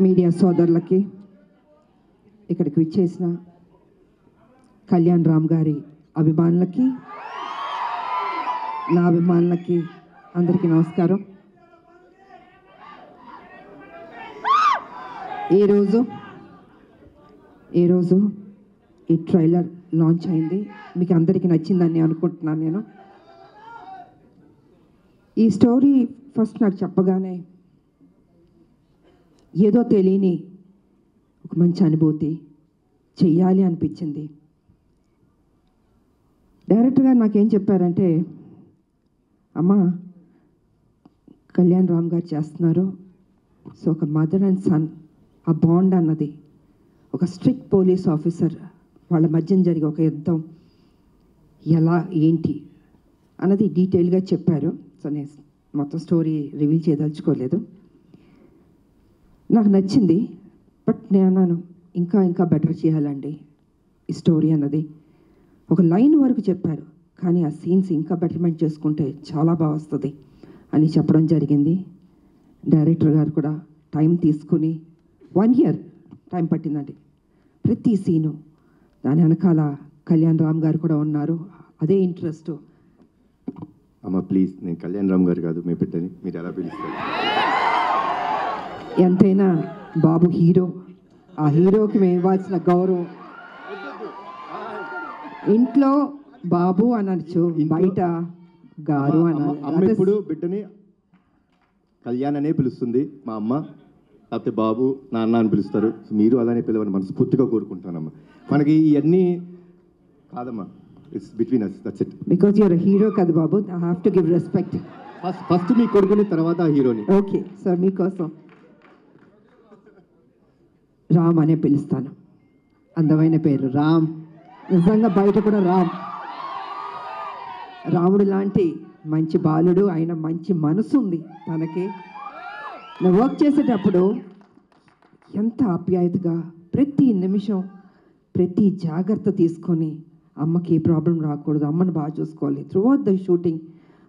Media సోదరులకి, ఇక్కడికి విచ్చేసిన కళ్యాణ్ రామ్ గారి అభిమానులకి, నా అభిమానులకి అందరికీ నమస్కారం. ఈరోజు ఈ ట్రైలర్ లాంచ్ అయింది. మీకు అందరికీ నచ్చిందని అనుకుంటున్నాను. నేను ఈ స్టోరీ ఫస్ట్ నాకు చెప్పగానే ఏదో తెలియని ఒక మంచి అనుభూతి, చెయ్యాలి అనిపించింది. డైరెక్టర్ గారు నాకేం చెప్పారంటే, అమ్మ కళ్యాణ్ రామ్ గారు చేస్తున్నారు, సో ఒక మదర్ అండ్ సన్ ఆ బాండ్ అన్నది, ఒక స్ట్రిక్ట్ పోలీస్ ఆఫీసర్ వాళ్ళ మధ్యన జరిగే ఒక యుద్ధం ఎలా ఏంటి అన్నది డీటెయిల్గా చెప్పారు. సో నేను మొత్తం స్టోరీ రివీల్ చేయదలుచుకోలేదు. నాకు నచ్చింది. బట్ నేను అన్నాను, ఇంకా బెటర్ చేయాలండి ఈ స్టోరీ అన్నది. ఒక లైన్ వరకు చెప్పారు, కానీ ఆ సీన్స్ ఇంకా బెటర్మెంట్ చేసుకుంటే చాలా బాగా వస్తుంది అని చెప్పడం జరిగింది. డైరెక్టర్ గారు కూడా టైం తీసుకుని 1 year టైం పట్టిందండి. ప్రతి సీను దాని వెనకాల కళ్యాణ్ రామ్ గారు కూడా ఉన్నారు. అదే ఇంట్రెస్ట్. అమ్మ ప్లీజ్, నేను కళ్యాణ్ రామ్ గారు కాదు, మీ బిడ్డని, మీరు ఎలా పిలుస్తారు? ఎంతైనా బాబు హీరో, ఆ హీరోకి మేము ఇవ్వాల్సిన గౌరవం. ఇంట్లో బాబు అనొచ్చు, బయట గారు అమ్మ అనాలి. ఇప్పుడు బిడ్డని కళ్యాణ్ అనే పిలుస్తుంది మా అమ్మ, లేకపోతే బాబు నాన్న అని పిలుస్తారు. మీరు అలానే పిలవని మనస్ఫూర్తిగా కోరుకుంటానమ్మా. మనకి ఇవన్నీ కాదమ్మా, it's between us, that's it. Because you're hero కదా బాబు, I have to give respect. First మీ కొడుకుని, తర్వాత హీరోని. ఓకే సార్, మీకోసం రామ్ అనే పిలుస్తాను. అందమైన పేరు రామ్. నిజంగా బయట కూడా రాముడు లాంటి మంచి బాలుడు, ఆయన మంచి మనసు ఉంది తనకి. నేను వర్క్ చేసేటప్పుడు ఎంత ఆప్యాయతగా, ప్రతి నిమిషం ప్రతి జాగ్రత్త తీసుకొని, అమ్మకి ఏ ప్రాబ్లం రాకూడదు, అమ్మని బాగా చూసుకోవాలి. త్రూఅవుట్ ద షూటింగ్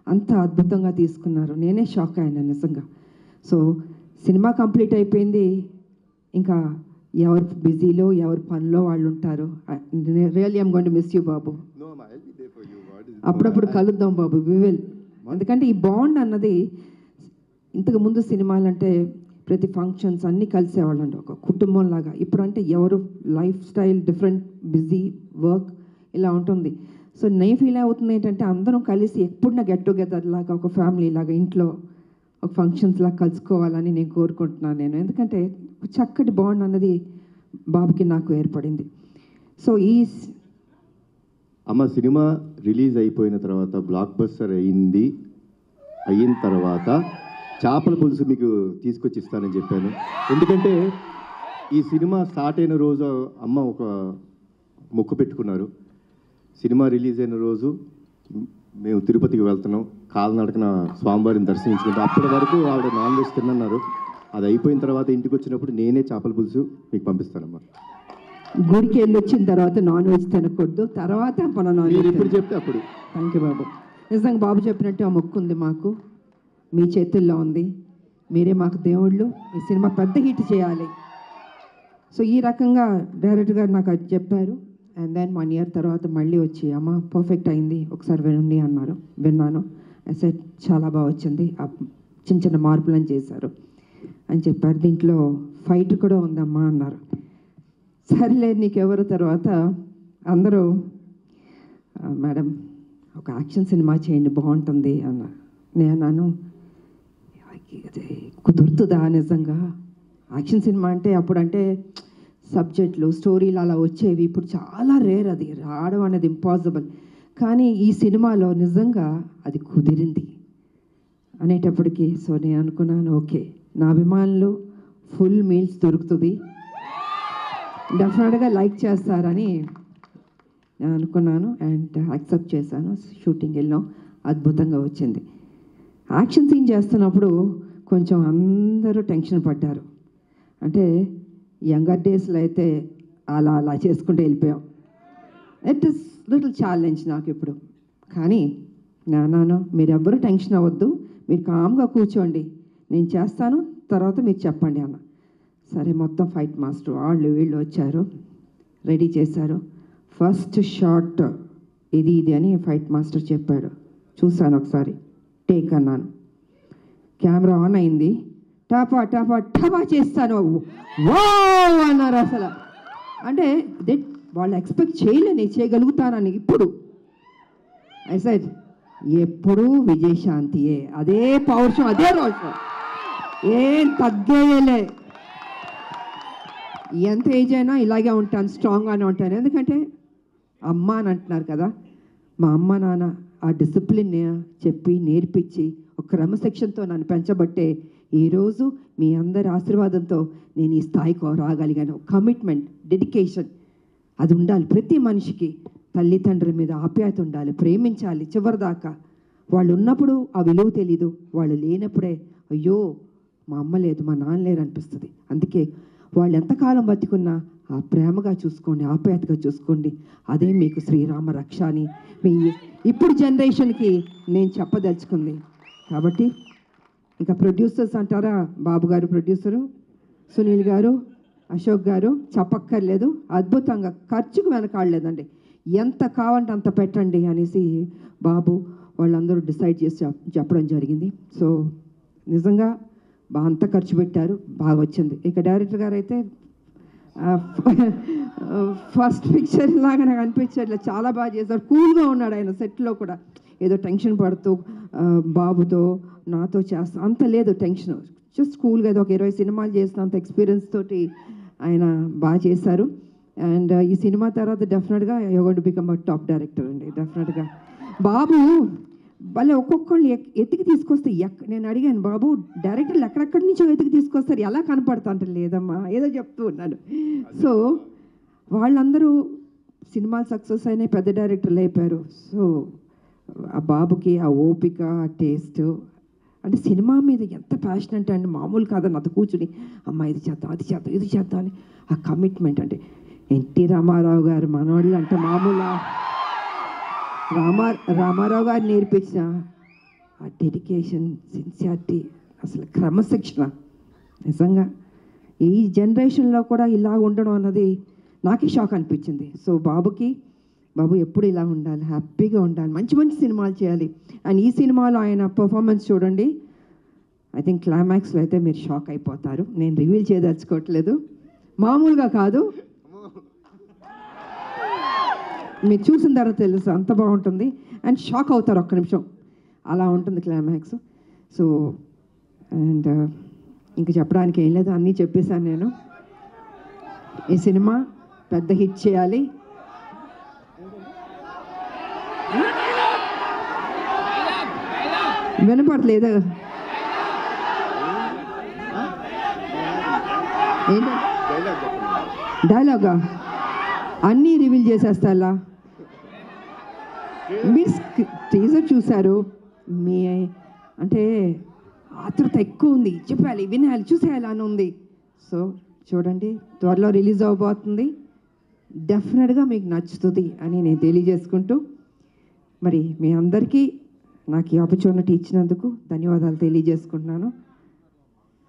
అంత అద్భుతంగా తీసుకున్నారు. నేనే షాక్ అయినా నిజంగా. సో సినిమా కంప్లీట్ అయిపోయింది. ఇంకా ఎవరు బిజీలో, ఎవరు పనిలో వాళ్ళు ఉంటారు. Really I'm going to miss you బాబు. అప్పుడప్పుడు కలుద్దాం బాబు, వి విల్. ఎందుకంటే ఈ బాండ్ అన్నది, ఇంతకు ముందు సినిమాలంటే ప్రతి ఫంక్షన్స్ అన్నీ కలిసేవాళ్ళండి ఒక కుటుంబం లాగా. ఇప్పుడంటే ఎవరు life style different, busy, work ఇలా ఉంటుంది. సో నేను ఫీల్ అవుతుంది ఏంటంటే, అందరం కలిసి ఎప్పుడున్నా గెట్ టుగెదర్ లాగా, ఒక ఫ్యామిలీ లాగా ఇంట్లో ఒక ఫంక్షన్స్ లాగా కలుసుకోవాలని నేను కోరుకుంటున్నాను నేను. ఎందుకంటే చక్కటి బాండ్ అన్నది బాబుకి నాకు ఏర్పడింది. సో అమ్మ సినిమా రిలీజ్ అయిపోయిన తర్వాత, బ్లాక్ బస్టర్ అయిన తర్వాత చేపల పులుసు మీకు తీసుకొచ్చి ఇస్తానని చెప్పాను. ఎందుకంటే ఈ సినిమా స్టార్ట్ అయిన రోజు అమ్మ ఒక మొక్కు పెట్టుకున్నారు. సినిమా రిలీజ్ అయిన రోజు మేము తిరుపతికి వెళ్తున్నాం, కాలినడకన స్వామివారిని దర్శించుకుంటాం. అప్పటి వరకు ఆవిడ నాన్ వెజ్ తిన్నారు. అది అయిపోయిన తర్వాత ఇంటికి వచ్చినప్పుడు నేనే చేపల పులుసు మీకు పంపిస్తానమ్మా. గుడికి వెళ్ళి వచ్చిన తర్వాత నాన్ వెజ్ తినకూడదు, తర్వాత మన నాన్ వెజ్ ఇప్పుడు చెప్తే అప్పుడు. థ్యాంక్ యూ బాబు. నిజంగా బాబు చెప్పినట్టు ఆ మొక్కు ఉంది మాకు, మీ చేతుల్లో ఉంది. మీరే మాకు దేవుళ్ళు. ఈ సినిమా పెద్ద హిట్ చేయాలి. సో ఈ రకంగా డైరెక్టర్ గారు నాకు అది చెప్పారు. అండ్ దెన్ 1 year తర్వాత మళ్ళీ వచ్చి, అమ్మ పర్ఫెక్ట్ అయింది, ఒకసారి వినండి అన్నారు. విన్నాను. సెట్ చాలా బాగా వచ్చింది, చిన్న చిన్న మార్పులను చేశారు అని చెప్పారు. దీంట్లో ఫైట్ కూడా ఉందమ్మా అన్నారు. సరేలే నీకెవరు. తర్వాత అందరూ, మేడం ఒక యాక్షన్ సినిమా చేయండి బాగుంటుంది అన్నారు. నేను అన్నాను, కుదురుతుందా నిజంగా? యాక్షన్ సినిమా అంటే అప్పుడంటే సబ్జెక్టులు, స్టోరీలు అలా వచ్చేవి. ఇప్పుడు చాలా రేర్, అది రావడం అనేది ఇంపాసిబుల్. కానీ ఈ సినిమాలో నిజంగా అది కుదిరింది అనేటప్పటికీ, సో నేను అనుకున్నాను, ఓకే నా అభిమానులు ఫుల్ మీల్స్ దొరుకుతుంది, డెఫినెట్గా లైక్ చేస్తారని నేను అనుకున్నాను. అండ్ యాక్సెప్ట్ చేశాను. షూటింగ్ వెళ్ళాం, అద్భుతంగా వచ్చింది. యాక్షన్ సీన్ చేస్తున్నప్పుడు కొంచెం అందరూ టెన్షన్ పడ్డారు. అంటే యంగర్ డేస్లో అయితే అలా చేసుకుంటూ వెళ్ళిపోయాం. ఇట్ ఈస్ లిటిల్ ఛాలెంజ్ నాకు ఇప్పుడు. కానీ నాన్న మీరెవ్వరూ టెన్షన్ అవ్వద్దు, మీరు కామ్గా కూర్చోండి, నేను చేస్తాను, తర్వాత మీరు చెప్పండి అన్న. సరే మొత్తం ఫైట్ మాస్టర్ వాళ్ళు వీళ్ళు వచ్చారు, రెడీ చేశారు. ఫస్ట్ షాట్ ఇది అని ఫైట్ మాస్టర్ చెప్పాడు. చూశాను, ఒకసారి టేక్ అన్నాను, కెమెరా ఆన్ అయింది, టపా టపా టపా చేస్తాను, వావ్ అన్నారు. అసలు అంటే వాళ్ళు ఎక్స్పెక్ట్ చేయలే నేను చేయగలుగుతానని. ఇప్పుడు ఐ సెడ్ ఎప్పుడు విజయశాంతియే, అదే పౌరుషం, అదే రోషం, ఏం తగ్గేయలే. ఎంత ఏజ్ అయినా ఇలాగే ఉంటాను, స్ట్రాంగ్గానే ఉంటాను. ఎందుకంటే అమ్మ అని అంటున్నారు కదా, మా అమ్మ నాన్న ఆ డిసిప్లిన్ చెప్పి నేర్పించి ఒక క్రమశిక్షణతో నన్ను పెంచబట్టే ఈరోజు మీ అందరి ఆశీర్వాదంతో నేను ఈ స్థాయికి రాగలిగాను. కమిట్మెంట్, డెడికేషన్ అది ఉండాలి ప్రతి మనిషికి. తల్లిదండ్రుల మీద ఆప్యాయత ఉండాలి, ప్రేమించాలి చివరిదాకా. వాళ్ళు ఉన్నప్పుడు ఆ విలువ తెలీదు, వాళ్ళు లేనప్పుడే అయ్యో మా అమ్మ లేదు, మా నాన్న లేరు అనిపిస్తుంది. అందుకే వాళ్ళు ఎంతకాలం బతికున్నా ఆ ప్రేమగా చూసుకోండి, ఆప్యాయతగా చూసుకోండి. అదే మీకు శ్రీరామ రక్ష అని మీ ఇప్పుడు జనరేషన్కి నేను చెప్పదలుచుకుంది. కాబట్టి ఇంకా ప్రొడ్యూసర్స్ అంటారా, బాబు గారు ప్రొడ్యూసరు, సునీల్ గారు, అశోక్ గారు చెప్పక్కర్లేదు, అద్భుతంగా ఖర్చుకు వెనకాడలేదండి. ఎంత కావాలంటే అంత పెట్టండి అనేసి బాబు వాళ్ళందరూ డిసైడ్ చేసి చెప్పడం జరిగింది. సో నిజంగా అంత ఖర్చు పెట్టారు, బాగా వచ్చింది. ఇక డైరెక్టర్ గారు అయితే ఫస్ట్ పిక్చర్ లాగా నాకు అనిపించట్లేదు, చాలా బాగా చేశారు. కూల్గా ఉన్నాడు ఆయన సెట్లో కూడా, ఏదో టెన్షన్ పడుతూ బాబుతో నాతో చేస్తా అంత లేదు టెన్షన్, జస్ట్ కూల్గా ఏదో ఒక 20 సినిమాలు చేసిన అంత ఎక్స్పీరియన్స్ తోటి ఆయన బాగా చేశారు. అండ్ ఈ సినిమా తర్వాత డెఫినెట్గా you going to become a top director అండి. డెఫినెట్గా బాబు భలే ఒక్కొక్కళ్ళు ఎతికి తీసుకొస్తే నేను అడిగాను, బాబు డైరెక్టర్లు ఎక్కడెక్కడి నుంచో ఎతికి తీసుకొస్తారు, ఎలా కనపడతా అంటే లేదమ్మా ఏదో చెప్తూ ఉన్నాను. సో వాళ్ళందరూ సినిమాలు సక్సెస్ అయినాయి, పెద్ద డైరెక్టర్లు అయిపోయారు. సో ఆ బాబుకి ఆ ఓపిక, ఆ టేస్ట్, అంటే సినిమా మీద ఎంత ప్యాషనెట్ అండి, మామూలు కాదని అది కూర్చుని అమ్మ ఇది చేద్దాం, అది చేద్దాం, ఇది చేద్దాం అని ఆ కమిట్మెంట్. అంటే ఎన్టీ రామారావు గారు మనవాళ్ళు అంటే మామూలు రామారావు గారు నేర్పించిన ఆ డెడికేషన్, సిన్సియారిటీ, అసలు క్రమశిక్షణ నిజంగా ఈ జనరేషన్లో కూడా ఇలా ఉండడం అన్నది నాకే షాక్ అనిపించింది. సో బాబు ఎప్పుడు ఇలా ఉండాలి, హ్యాపీగా ఉండాలి, మంచి మంచి సినిమాలు చేయాలి. అండ్ ఈ సినిమాలో ఆయన పర్ఫార్మెన్స్ చూడండి, ఐ థింక్ క్లైమాక్స్లో అయితే మీరు షాక్ అయిపోతారు. నేను రివీల్ చేయదలుచుకోవట్లేదు, మామూలుగా కాదు, మీరు చూసిన తర్వాత తెలుసు అంత బాగుంటుంది. అండ్ షాక్ అవుతారు ఒక్క నిమిషం, అలా ఉంటుంది క్లైమాక్స్. సో అండ్ ఇంక చెప్పడానికి ఏం లేదు, అన్నీ చెప్పేశాను నేను. ఈ సినిమా పెద్ద హిట్ చేయాలి. వినపడలేదు ఏంటి డైలాగా, అన్నీ రివీల్ చేసేస్తా. మీరు టీజర్ చూశారు, మీ అంటే ఆతృత ఎక్కువ ఉంది, చెప్పాలి, వినాలి, చూసేయాలి అని ఉంది. సో చూడండి, త్వరలో రిలీజ్ అవ్వబోతుంది, డెఫినెట్గా మీకు నచ్చుతుంది అని నేను తెలియజేసుకుంటూ, మరి మీ అందరికీ నాకు ఈ ఆపర్చునిటీ ఇచ్చినందుకు ధన్యవాదాలు తెలియజేసుకుంటున్నాను.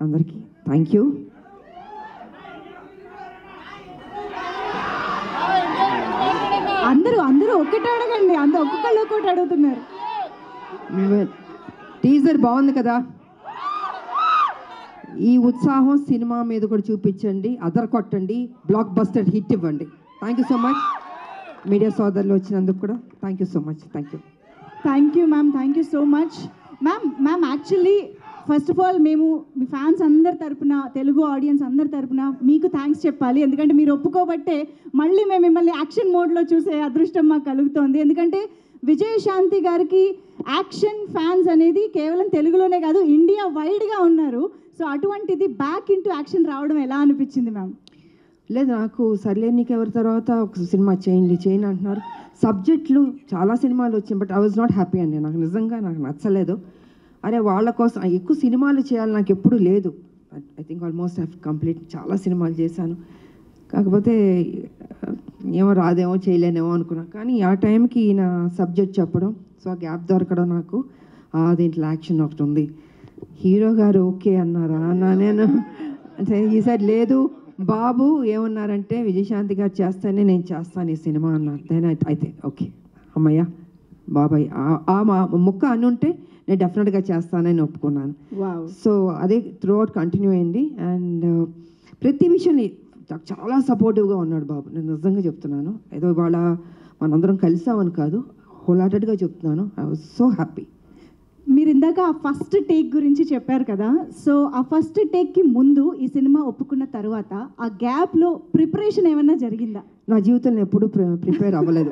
అందరికీ థ్యాంక్ యూ. అందరూ ఒక్కటే అడగండి, ఒక్కొక్కళ్ళు ఒక్కటి అడుగుతున్నారు. టీజర్ బాగుంది కదా, ఈ ఉత్సాహం సినిమా మీద కూడా చూపించండి, కొట్టండి, బ్లాక్ బస్టర్ హిట్ ఇవ్వండి. Thank you so much. Media సోదరులు వచ్చినందుకు కూడా thank you so much. Thank you ma'am, thank you so much. Ma'am actually first of all మేము మీ ఫ్యాన్స్ అందరి తరపున, తెలుగు ఆడియన్స్ అందరి తరపున మీకు థ్యాంక్స్ చెప్పాలి. ఎందుకంటే మీరు ఒప్పుకోబట్టే మళ్ళీ మేము మిమ్మల్ని యాక్షన్ మోడ్లో చూసే అదృష్టం మాకు కలుగుతోంది. ఎందుకంటే విజయశాంతి గారికి యాక్షన్ ఫ్యాన్స్ అనేది కేవలం తెలుగులోనే కాదు, ఇండియా వైడ్గా ఉన్నారు. సో అటువంటిది బ్యాక్ ఇంటూ యాక్షన్ రావడం ఎలా అనిపించింది మ్యామ్? లేదు, నాకు సర్లే నీకు ఎవరి తర్వాత ఒక సినిమా చేయండి అంటున్నారు. సబ్జెక్టులు చాలా సినిమాలు వచ్చాయి, but I was not happy అండి. నాకు నిజంగా నచ్చలేదు. అరే వాళ్ళ కోసం ఎక్కువ సినిమాలు చేయాలి నాకు ఎప్పుడూ లేదు. I think almost have complete, చాలా సినిమాలు చేశాను. కాకపోతే ఏమో రాదేమో చేయలేనేమో అనుకున్నా. కానీ ఆ టైంకి ఈయన సబ్జెక్ట్ చెప్పడం, సో ఆ గ్యాప్ దొరకడం నాకు, దీంట్లో యాక్షన్ ఒకటి ఉంది, హీరో గారు ఓకే అన్నారా నేను అంటే ఈ సైడ్ లేదు. బాబు ఏమన్నారంటే విజయశాంతి గారు చేస్తేనే నేను చేస్తాను ఈ సినిమా అన్నారు. దెన్ అయితే ఓకే అమ్మయ్య బాబాయ్ ఆ మా ముక్క అనుంటే నేను డెఫినెట్గా చేస్తానని ఒప్పుకున్నాను. వావ్. సో అదే త్రూ అవుట్ కంటిన్యూ అయింది. అండ్ ప్రతి విషయాన్ని నాకు చాలా సపోర్టివ్గా ఉన్నాడు బాబు. నేను నిజంగా చెప్తున్నాను, ఏదో ఇవాళ మనందరం కలిసామని కాదు, హోల్ హార్టెడ్గా చెప్తున్నాను. I was so happy. మీరు ఇందాక ఆ ఫస్ట్ టేక్ గురించి చెప్పారు కదా, సో ఆ ఫస్ట్ టేక్కి ముందు ఈ సినిమా ఒప్పుకున్న తర్వాత ఆ గ్యాప్లో ప్రిపరేషన్ ఏమన్నా జరిగిందా? నా జీవితంలో ఎప్పుడూ ప్రిపేర్ అవ్వలేదు.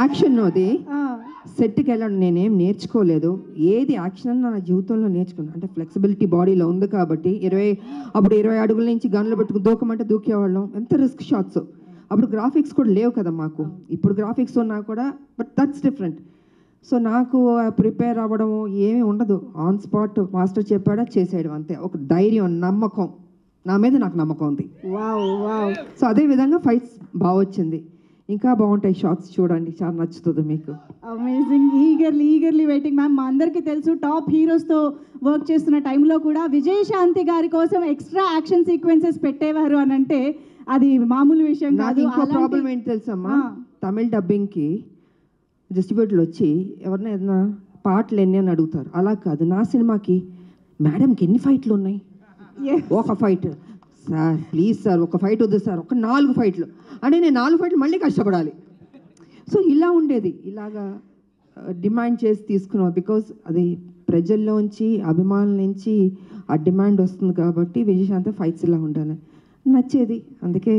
యాక్షన్ అది సెట్కి వెళ్ళడం నేనేం నేర్చుకోలేదు. ఏది యాక్షన్ అని నా జీవితంలో నేర్చుకున్నాను. అంటే ఫ్లెక్సిబిలిటీ బాడీలో ఉంది కాబట్టి 20 అడుగుల నుంచి గన్లు పెట్టుకుని దూకమంటే దూకేవాళ్ళం. ఎంత రిస్క్ షాట్స్. అప్పుడు గ్రాఫిక్స్ కూడా లేవు కదా మాకు. ఇప్పుడు గ్రాఫిక్స్ ఉన్నా కూడా, బట్ దట్స్ డిఫరెంట్. సో నాకు ప్రిపేర్ అవ్వడం ఏమీ ఉండదు. ఆన్ స్పాట్ మాస్టర్ చెప్పాడా చేసేయడం అంతే. ఒక ధైర్యం, నమ్మకం, నా మీద నాకు నమ్మకం ఉంది. Wow wow. సో అదే విధంగా ఫైట్స్ బాగా వచ్చింది. ఇంకా బాగుంటాయి షార్ట్స్, చూడండి, చాలా నచ్చుతుంది మీకు. అమేజింగ్. Eagerly waiting ma'am. మా అందరికీ తెలుసు టాప్ హీరోస్తో వర్క్ చేస్తున్న టైంలో కూడా విజయశాంతి గారి కోసం ఎక్స్ట్రా యాక్షన్ సీక్వెన్సెస్ పెట్టేవారు అని అంటే అది మామూలు విషయం నాకు కాదు. ఇంకో ప్రాబ్లం ఏంటి తెలుసమ్మా, తమిళ డబ్బింగ్కి డిస్ట్రిబ్యూటర్లు వచ్చి ఎవరైనా ఏదైనా పాటలు ఎన్ని అని అడుగుతారు. అలా కాదు, నా సినిమాకి మేడంకి ఎన్ని ఫైట్లు ఉన్నాయి? ఒక ఫైట్ సార్, ప్లీజ్ సార్ ఒక ఫైట్ వద్దు సార్, ఒక 4 ఫైట్లు అంటే నేను 4 ఫైట్లు మళ్ళీ కష్టపడాలి. సో ఇలా ఉండేది. ఇలాగా డిమాండ్ చేసి తీసుకున్నాం. బికాజ్ అది ప్రజల్లోంచి, అభిమానుల నుంచి ఆ డిమాండ్ వస్తుంది కాబట్టి విజయశాంతి ఫైట్స్ ఇలా ఉండాలి నచ్చేది. అందుకే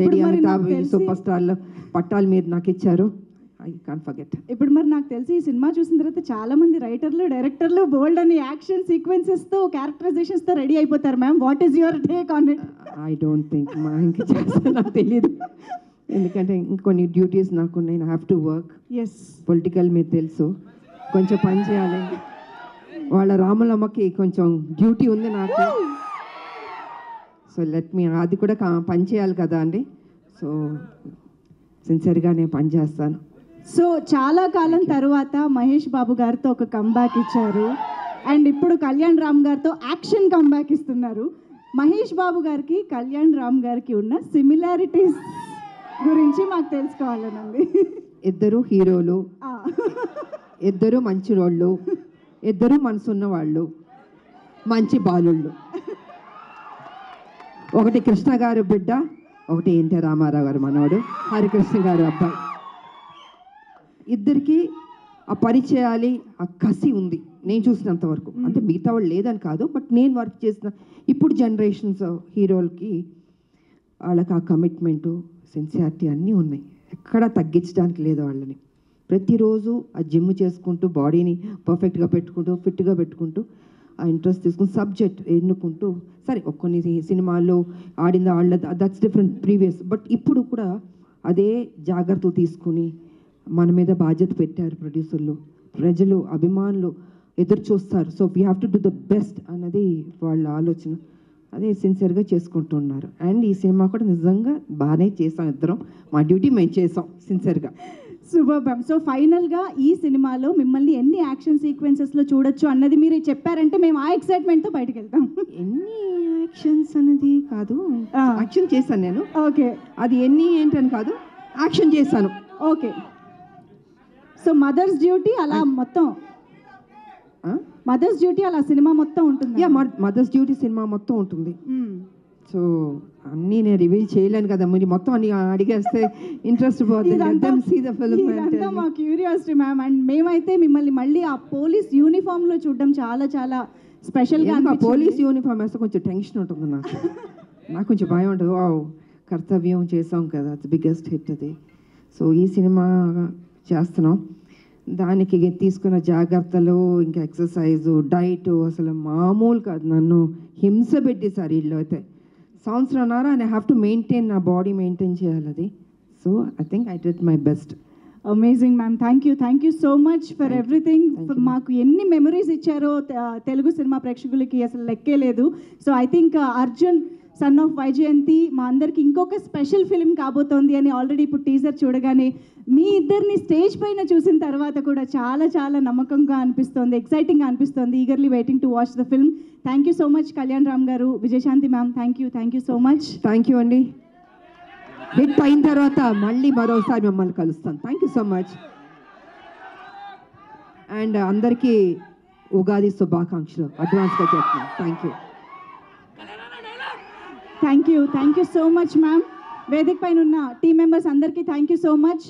రెడీ అమితాబ్ సూపర్ స్టార్లో పట్టాలు మీరు నాకు ఇచ్చారు. I can't forget. ఇప్పుడు మరి నాకు తెలిసి ఈ సినిమా చూసిన తర్వాత చాలా మంది రైటర్లు, డైరెక్టర్లు బోల్డ్ అని యాక్షన్ సీక్వెన్సెస్తో, క్యారెక్టరైజేషన్స్తో రెడీ అయిపోతారు ma'am. What is your take on it? I don't think ఇంకా చేస్తా, నాకు తెలియదు. ఎందుకంటే ఇంకొన్ని డ్యూటీస్ నాకు ఉన్నాయి. I have to work. Yes. Political మీరు తెలుసు, కొంచెం పని చేయాలి. వాళ్ళ రాములమ్మకి కొంచెం డ్యూటీ ఉంది నాకు. సో లెట్ మీ, అది కూడా పని చేయాలి కదా అండి. సో సిన్సియర్గా నేను పని చేస్తాను. సో చాలా కాలం తర్వాత మహేష్ బాబు గారితో ఒక కంబ్యాక్ ఇచ్చారు అండ్ ఇప్పుడు కళ్యాణ్ రామ్ గారితో యాక్షన్ కంబ్యాక్ ఇస్తున్నారు. మహేష్ బాబు గారికి కళ్యాణ్ రామ్ గారికి ఉన్న సిమిలారిటీస్ గురించి మాకు తెలుసుకోవాలనండి. ఇద్దరు హీరోలు, ఇద్దరు మంచి రోళ్ళు, ఇద్దరు మనసున్న వాళ్ళు, మంచి బాలుళ్ళు. ఒకటి కృష్ణ గారు బిడ్డ, ఒకటి ఎన్టీ రామారావు గారు మనవడు, హరికృష్ణ గారు అబ్బాయి. ఇద్దరికి ఆ పరిచయాలి, ఆ కసి ఉంది నేను చూసినంత వరకు. అంటే మిగతా వాళ్ళు లేదని కాదు, బట్ నేను వర్క్ చేసిన ఇప్పుడు జనరేషన్స్ హీరోలకి వాళ్ళకి ఆ కమిట్మెంటు, సిన్సియారిటీ అన్నీ ఉన్నాయి. ఎక్కడా తగ్గించడానికి లేదు వాళ్ళని. ప్రతిరోజు ఆ జిమ్ చేసుకుంటూ, బాడీని పర్ఫెక్ట్గా పెట్టుకుంటూ, ఫిట్గా పెట్టుకుంటూ, ఆ ఇంట్రెస్ట్ తీసుకుని సబ్జెక్ట్ ఎన్నుకుంటూ, సరే కొన్ని సినిమాల్లో ఆడింది వాళ్ళ దట్స్ డిఫరెంట్ ప్రీవియస్, బట్ ఇప్పుడు కూడా అదే జాగ్రత్తలు తీసుకుని మన మీద బాధ్యత పెట్టారు ప్రొడ్యూసర్లు. ప్రజలు, అభిమానులు ఎదురు చూస్తారు. So we have to do the best అన్నది వాళ్ళ ఆలోచన. అదే సిన్సియర్గా చేసుకుంటున్నారు. అండ్ ఈ సినిమా కూడా నిజంగా బాగానే చేసాం. ఇద్దరం మా డ్యూటీ మేము చేసాం సిన్సియర్గా. Super ma'am. సో ఫైనల్గా ఈ సినిమాలో మిమ్మల్ని ఎన్ని యాక్షన్ సీక్వెన్సెస్లో చూడొచ్చు అన్నది మీరు చెప్పారంటే మేము ఆ ఎక్సైట్మెంట్తో బయటకు వెళ్తాం. ఎన్ని యాక్షన్స్ అనేది కాదు, యాక్షన్ చేశాను నేను. ఓకే. అది ఎన్ని ఏంటని కాదు, యాక్షన్ చేశాను. ఓకే. సో మదర్స్ డ్యూటీ అలా మొత్తం, మదర్స్ డ్యూటీ అలా సినిమా మొత్తం ఉంటుంది. యా, మదర్స్ డ్యూటీ సినిమా మొత్తం ఉంటుంది. సో అన్నీ నేను రివీల్ చేయలేను కదా, మీరు మొత్తం అన్ని అడిగేస్తే ఇంట్రెస్ట్ పోతుంది. మా క్యూరియాసిటీ మ్యామ్. అండ్ మేమైతే మిమ్మల్ని మళ్ళీ ఆ పోలీస్ యూనిఫామ్లో చూడడం చాలా చాలా స్పెషల్గా. పోలీస్ యూనిఫామ్ వేస్తే కొంచెం టెన్షన్ ఉంటుంది నాకు. నాకు కొంచెం భయం ఉంటుంది. కర్తవ్యం చేసాం కదా, బిగ్గెస్ట్ హిట్ అది. సో ఈ సినిమా చేస్తున్నాం, దానికి తీసుకున్న జాగ్రత్తలు, ఇంకా ఎక్సర్సైజు, డైట్ అసలు మామూలు కాదు. నన్ను హింస పెట్టేశారు వీళ్ళు అయితే. సంవత్సరంన్నర and I have to maintain, నా బాడీ మెయింటైన్ చేయాలి అది. So I think I did my best. Amazing ma'am, thank you so much for everything. మాకు ఎన్ని మెమరీస్ ఇచ్చారో తెలుగు సినిమా ప్రేక్షకులకి అసలు లెక్కే లేదు. So I think Arjun son of Vyjayanthi మా అందరికి ఇంకొక స్పెషల్ ఫిలిం కాబోతోంది అని ఆల్రెడీ ఇప్పుడు టీజర్ చూడగానే మీ ఇద్దరిని స్టేజ్ పైన చూసిన తర్వాత కూడా చాలా చాలా నమ్మకంగా అనిపిస్తోంది, ఎక్సైటింగ్గా అనిపిస్తోంది. Eagerly waiting to watch the film. Thank you so much Kalyan Ram garu, Vijayashanti ma'am, thank you so much. Thank you అండి. హిట్ అయిన తర్వాత మళ్ళీ మరోసారి మిమ్మల్ని కలుస్తాను. Thank you so much. And అందరికీ ఉగాది శుభాకాంక్షలు అడ్వాన్స్గా చెప్తున్నాను. Thank you so much ma'am. వేదిక పైన ఉన్న టీం మెంబర్స్ అందరికీ థ్యాంక్ యూ సో మచ్.